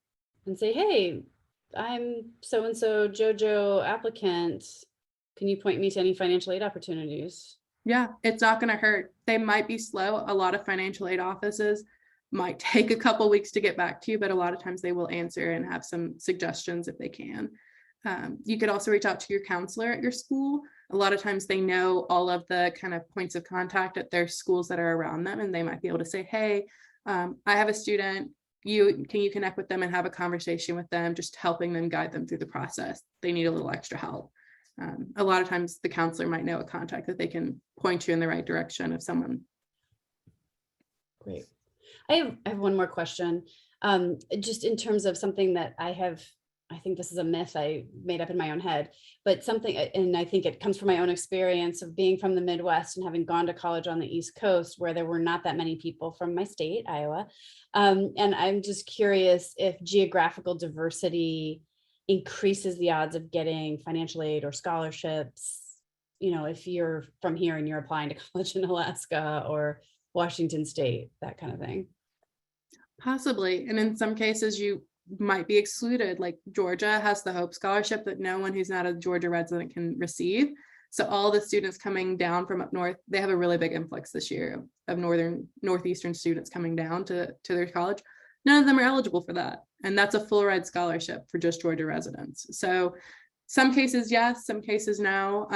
and say, hey, I'm so-and-so JoJo applicant. Can you point me to any financial aid opportunities? Yeah, it's not going to hurt. They might be slow. A lot of financial aid offices might take a couple weeks to get back to you, but a lot of times they will answer and have some suggestions if they can. You could also reach out to your counselor at your school. A lot of times they know all of the kind of points of contact at their schools that are around them, and they might be able to say, hey, I have a student. Can you connect with them and have a conversation with them, just helping them, guide them through the process. They need a little extra help. A lot of times the counselor might know a contact that they can point you in the right direction of someone. Great. I have one more question. Just in terms of something that I think this is a myth I made up in my own head, but something, and I think it comes from my own experience of being from the Midwest and having gone to college on the East Coast, where there were not that many people from my state, Iowa. And I'm just curious if geographical diversity increases the odds of getting financial aid or scholarships, if you're from here and you're applying to college in Alaska or Washington State, that kind of thing. Possibly. And in some cases you might be excluded. Like Georgia has the Hope Scholarship that no one who's not a Georgia resident can receive. So all the students coming down from up north, they have a really big influx this year of northeastern students coming down to their college. None of them are eligible for that. And that's a full ride scholarship for just Georgia residents. So some cases, yes, some cases, no.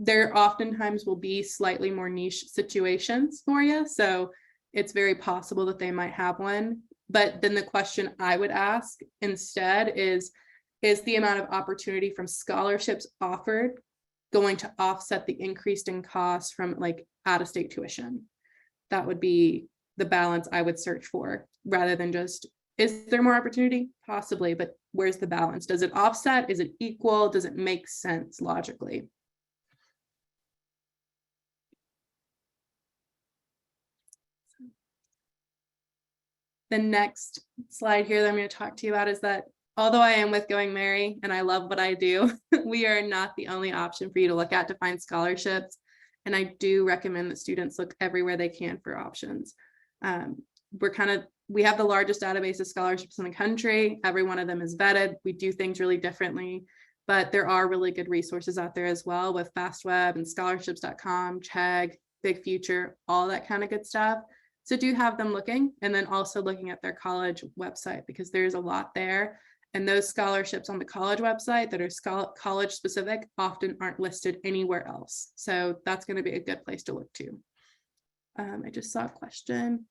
There oftentimes will be slightly more niche situations for you. So it's very possible that they might have one. But then the question I would ask instead is the amount of opportunity from scholarships offered going to offset the increase in costs from like out-of-state tuition? That would be the balance I would search for, rather than just, is there more opportunity? Possibly, but where's the balance? Does it offset? Is it equal? Does it make sense logically? The next slide here that I'm going to talk to you about is that although I am with Going Merry and I love what I do, we are not the only option for you to look at to find scholarships. And I do recommend that students look everywhere they can for options. we have the largest database of scholarships in the country. Every one of them is vetted. We do things really differently, but there are really good resources out there as well with FastWeb and scholarships.com, Chegg, Big Future, all that kind of good stuff. So do have them looking, and then also looking at their college website, because there's a lot there. And those scholarships on the college website that are college specific often aren't listed anywhere else. So that's going to be a good place to look to. I just saw a question.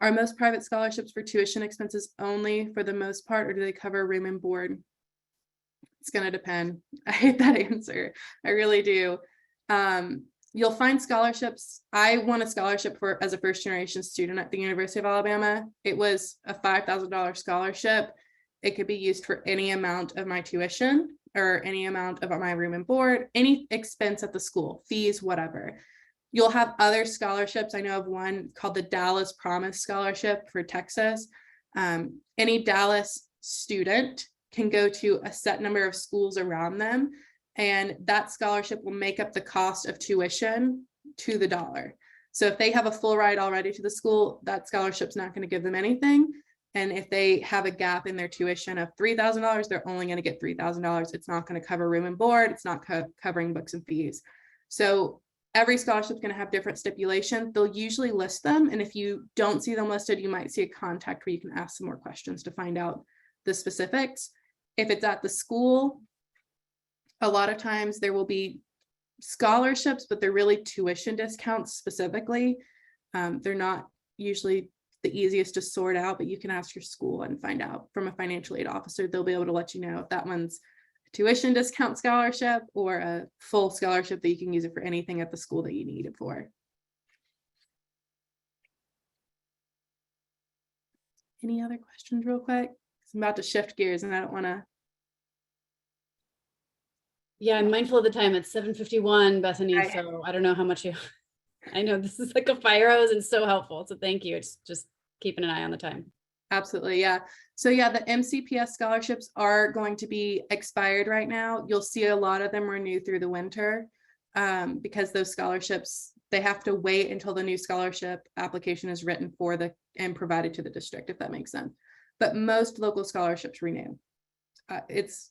Are most private scholarships for tuition expenses only for the most part, or do they cover room and board? It's going to depend. I hate that answer. I really do. You'll find scholarships. I won a scholarship as a first generation student at the University of Alabama. It was a $5,000 scholarship. It could be used for any amount of my tuition or any amount of my room and board, any expense at the school, fees, whatever. You'll have other scholarships. I know of one called the Dallas Promise Scholarship for Texas. Any Dallas student can go to a set number of schools around them, and that scholarship will make up the cost of tuition to the dollar. So if they have a full ride already to the school, that scholarship's not going to give them anything. And if they have a gap in their tuition of $3,000, they're only going to get $3,000. It's not going to cover room and board. It's not covering books and fees. So every scholarship is going to have different stipulations. They'll usually list them. And if you don't see them listed, you might see a contact where you can ask some more questions to find out the specifics. If it's at the school, a lot of times there will be scholarships, but they're really tuition discounts specifically. They're not usually the easiest to sort out, but you can ask your school and find out from a financial aid officer. They'll be able to let you know if that one's a tuition discount scholarship or a full scholarship that you can use it for anything at the school that you need it for. Any other questions real quick? I'm about to shift gears and I don't want to. Yeah, I'm mindful of the time. It's 7:51, Bethany. Right. So I don't know how much I know this is like a fire hose and so helpful. So thank you. It's just keeping an eye on the time. Absolutely. Yeah. So yeah, the MCPS scholarships are going to be expired right now. You'll see a lot of them renew through the winter because those scholarships, they have to wait until the new scholarship application is written for and provided to the district, if that makes sense. But most local scholarships renew. It's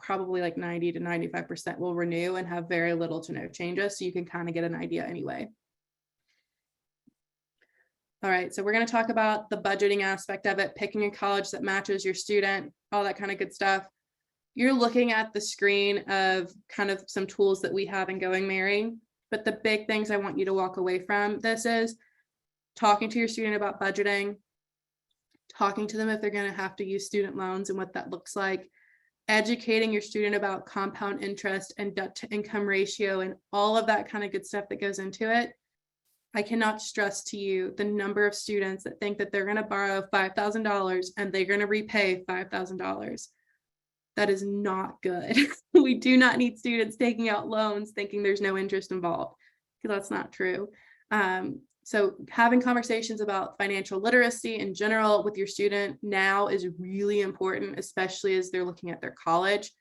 probably like 90 to 95% will renew and have very little to no changes. So you can kind of get an idea anyway. All right, so we're going to talk about the budgeting aspect of it, picking a college that matches your student, all that kind of good stuff. You're looking at the screen of kind of some tools that we have in Going Merry, but the big things I want you to walk away from this is talking to your student about budgeting, talking to them if they're going to have to use student loans and what that looks like, educating your student about compound interest and debt to income ratio and all of that kind of good stuff that goes into it. I cannot stress to you the number of students that think that they're going to borrow $5,000 and they're going to repay $5,000. That is not good. We do not need students taking out loans thinking there's no interest involved, because that's not true. So having conversations about financial literacy in general with your student now is really important, especially as they're looking at their college.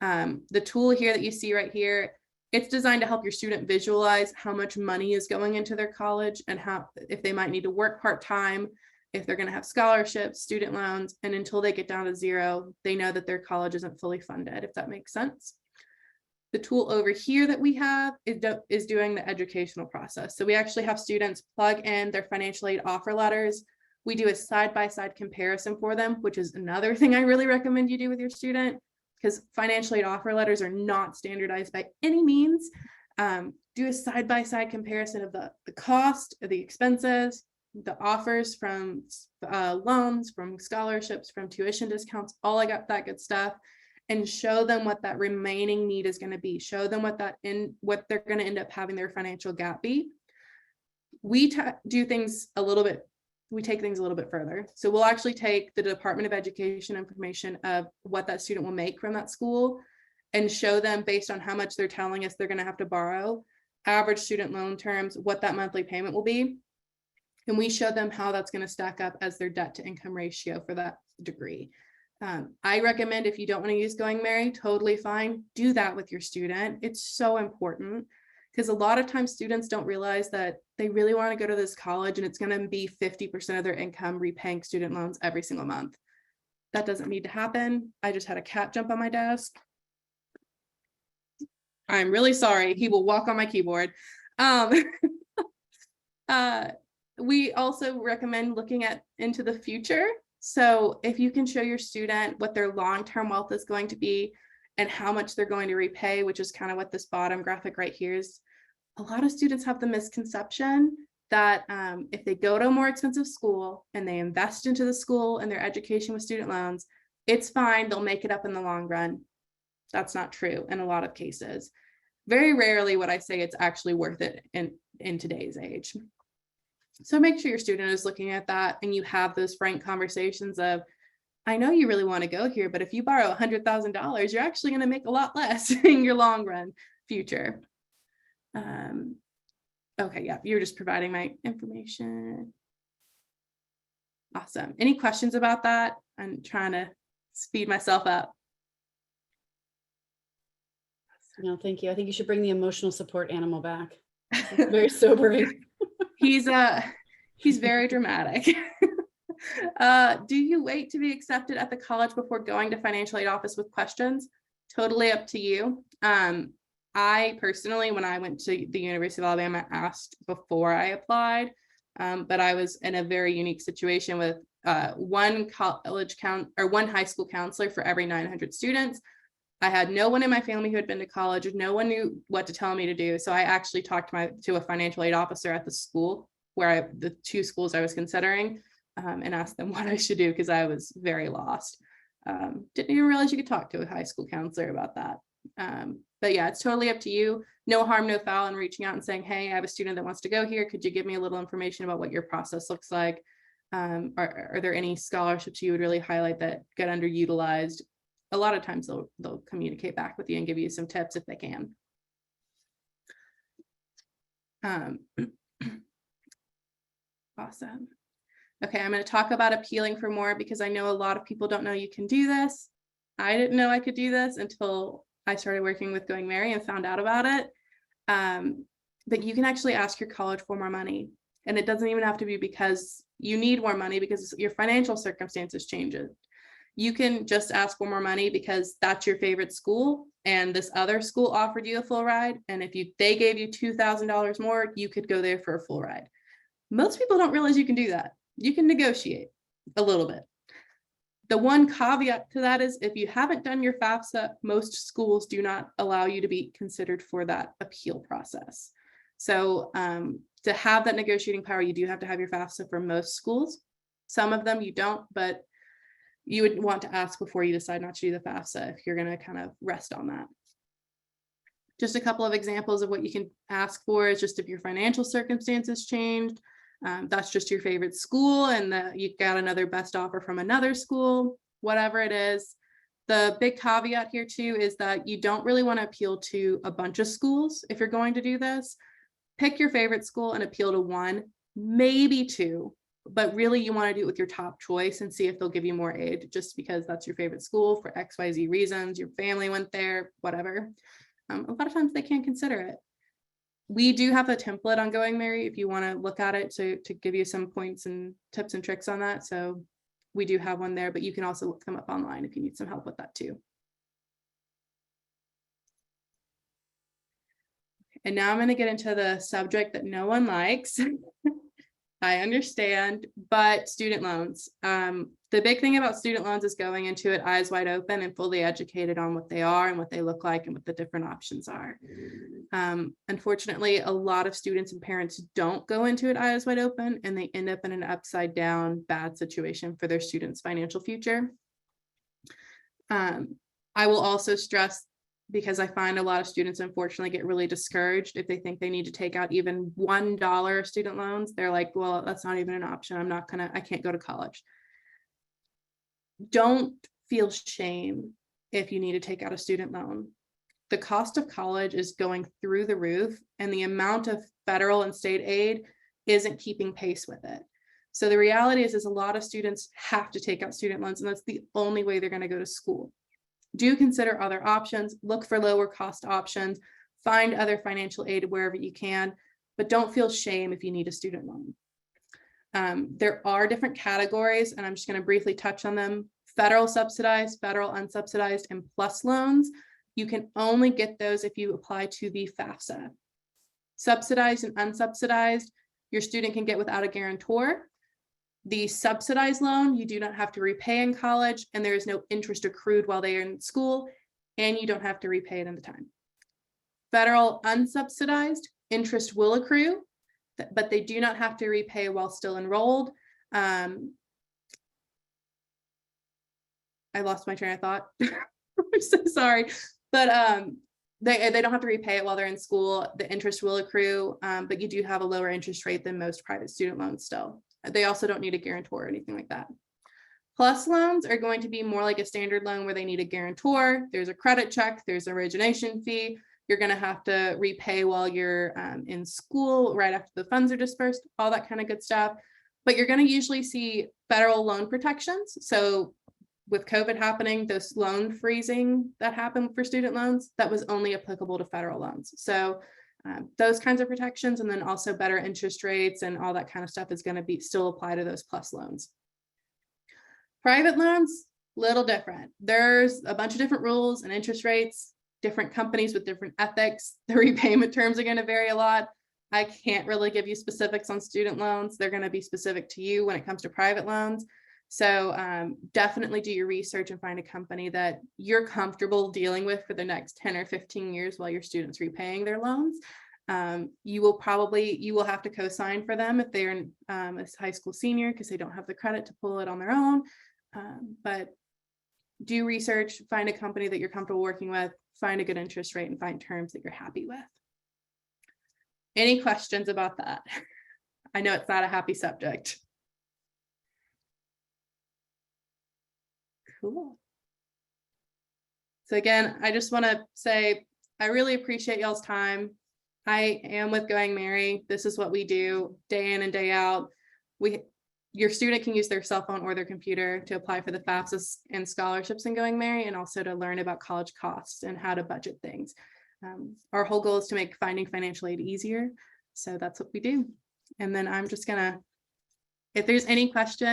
The tool here that you see right here, it's designed to help your student visualize how much money is going into their college and if they might need to work part-time, if they're going to have scholarships, student loans, and until they get down to zero, they know that their college isn't fully funded, if that makes sense. The tool over here that we have is doing the educational process. So we actually have students plug in their financial aid offer letters. We do a side-by-side comparison for them, which is another thing I really recommend you do with your student, because financial aid offer letters are not standardized by any means. Do a side-by-side comparison of the cost, of the expenses, the offers from loans, from scholarships, from tuition discounts, all that good stuff, and show them what that remaining need is going to be. Show them what they're going to end up having their financial gap be. We do things a little bit. We take things a little bit further. So we'll actually take the Department of Education information of what that student will make from that school and show them based on how much they're telling us they're going to have to borrow, average student loan terms, what that monthly payment will be. And we show them how that's going to stack up as their debt to income ratio for that degree. I recommend, if you don't want to use Going Merry, totally fine. Do that with your student. It's so important, because a lot of times students don't realize that they really want to go to this college and it's going to be 50% of their income repaying student loans every single month. That doesn't need to happen. I just had a cat jump on my desk. I'm really sorry. He will walk on my keyboard. We also recommend looking into the future. So if you can show your student what their long-term wealth is going to be and how much they're going to repay, which is kind of what this bottom graphic right here is. A lot of students have the misconception that if they go to a more expensive school and they invest into the school and their education with student loans, it's fine, they'll make it up in the long run. That's not true in a lot of cases. Very rarely would I say it's actually worth it in today's age. So make sure your student is looking at that and you have those frank conversations of, I know you really want to go here, but if you borrow $100,000, you're actually going to make a lot less in your long run future. Okay, yeah, you're just providing my information. Awesome. Any questions about that? I'm trying to speed myself up. No, thank you. I think you should bring the emotional support animal back. It's very sobering. He's very dramatic. Do you wait to be accepted at the college before going to financial aid office with questions? Totally up to you. I personally, when I went to the University of Alabama, asked before I applied, but I was in a very unique situation with one high school counselor for every 900 students. I had no one in my family who had been to college. No one knew what to tell me to do. So I actually talked to a financial aid officer at the school where the two schools I was considering, and asked them what I should do because I was very lost. Didn't even realize you could talk to a high school counselor about that. But yeah, it's totally up to you. No harm, no foul in reaching out and saying, hey, I have a student that wants to go here. Could you give me a little information about what your process looks like? Are there any scholarships you would really highlight that get underutilized? A lot of times they'll communicate back with you and give you some tips if they can. Awesome. Okay, I'm going to talk about appealing for more because I know a lot of people don't know you can do this. I didn't know I could do this until I started working with Going Merry and found out about it. But you can actually ask your college for more money. And it doesn't even have to be because you need more money because your financial circumstances change. You can just ask for more money because that's your favorite school and this other school offered you a full ride. And if they gave you $2,000 more, you could go there for a full ride. Most people don't realize you can do that. You can negotiate a little bit. The one caveat to that is if you haven't done your FAFSA, most schools do not allow you to be considered for that appeal process. So to have that negotiating power, you do have to have your FAFSA for most schools. Some of them you don't, but you would want to ask before you decide not to do the FAFSA if you're going to kind of rest on that. Just a couple of examples of what you can ask for is just if your financial circumstances changed. That's just your favorite school and you got another best offer from another school, whatever it is. The big caveat here too is that you don't really want to appeal to a bunch of schools if you're going to do this. Pick your favorite school and appeal to one, maybe two, but really you want to do it with your top choice and see if they'll give you more aid just because that's your favorite school for XYZ reasons, your family went there, whatever. A lot of times they can't consider it. We do have a template on Going Merry if you want to look at it to give you some points and tips and tricks on that. So we do have one there, but you can also look them up online if you need some help with that too. And now I'm going to get into the subject that no one likes. I understand, but student loans. The big thing about student loans is going into it eyes wide open and fully educated on what they are and what they look like and what the different options are. Unfortunately, a lot of students and parents don't go into it eyes wide open and they end up in an upside down bad situation for their students' financial future. I will also stress, because I find a lot of students unfortunately get really discouraged if they think they need to take out even $1 student loans. They're like, well, that's not even an option. I can't go to college. Don't feel shame if you need to take out a student loan. The cost of college is going through the roof and the amount of federal and state aid isn't keeping pace with it. So the reality is a lot of students have to take out student loans and that's the only way they're going to go to school. Do consider other options, look for lower cost options, find other financial aid wherever you can, but don't feel shame if you need a student loan. There are different categories, and I'm just going to briefly touch on them. Federal subsidized, federal unsubsidized, and plus loans. You can only get those if you apply to the FAFSA. Subsidized and unsubsidized, your student can get without a guarantor. The subsidized loan, you do not have to repay in college, and there is no interest accrued while they are in school, and you don't have to repay it in the time. Federal unsubsidized, interest will accrue, but they do not have to repay while still enrolled. I lost my train of thought. I'm so sorry, but they don't have to repay it while they're in school. The interest will accrue, but you do have a lower interest rate than most private student loans still. They also don't need a guarantor or anything like that. Plus loans are going to be more like a standard loan where they need a guarantor. There's a credit check, there's an origination fee. You're going to have to repay while you're in school, right after the funds are dispersed, all that kind of good stuff. But you're going to usually see federal loan protections. So with COVID happening, this loan freezing that happened for student loans, that was only applicable to federal loans. So those kinds of protections, and then also better interest rates and all that kind of stuff is going to be still apply to those plus loans. Private loans, little different. There's a bunch of different rules and interest rates, different companies with different ethics. The repayment terms are going to vary a lot. I can't really give you specifics on student loans. They're going to be specific to you when it comes to private loans. So definitely do your research and find a company that you're comfortable dealing with for the next 10 or 15 years while your student's repaying their loans. You will have to co-sign for them if they're a high school senior because they don't have the credit to pull it on their own. But do research, find a company that you're comfortable working with, find a good interest rate, and find terms that you're happy with. Any questions about that? I know it's not a happy subject. Cool. So again, I just want to say, I really appreciate y'all's time. I am with Going Merry. This is what we do day in and day out. Your student can use their cell phone or their computer to apply for the FAFSA and scholarships in Going Merry, and also to learn about college costs and how to budget things. Our whole goal is to make finding financial aid easier. So that's what we do. And then I'm just gonna, if there's any questions,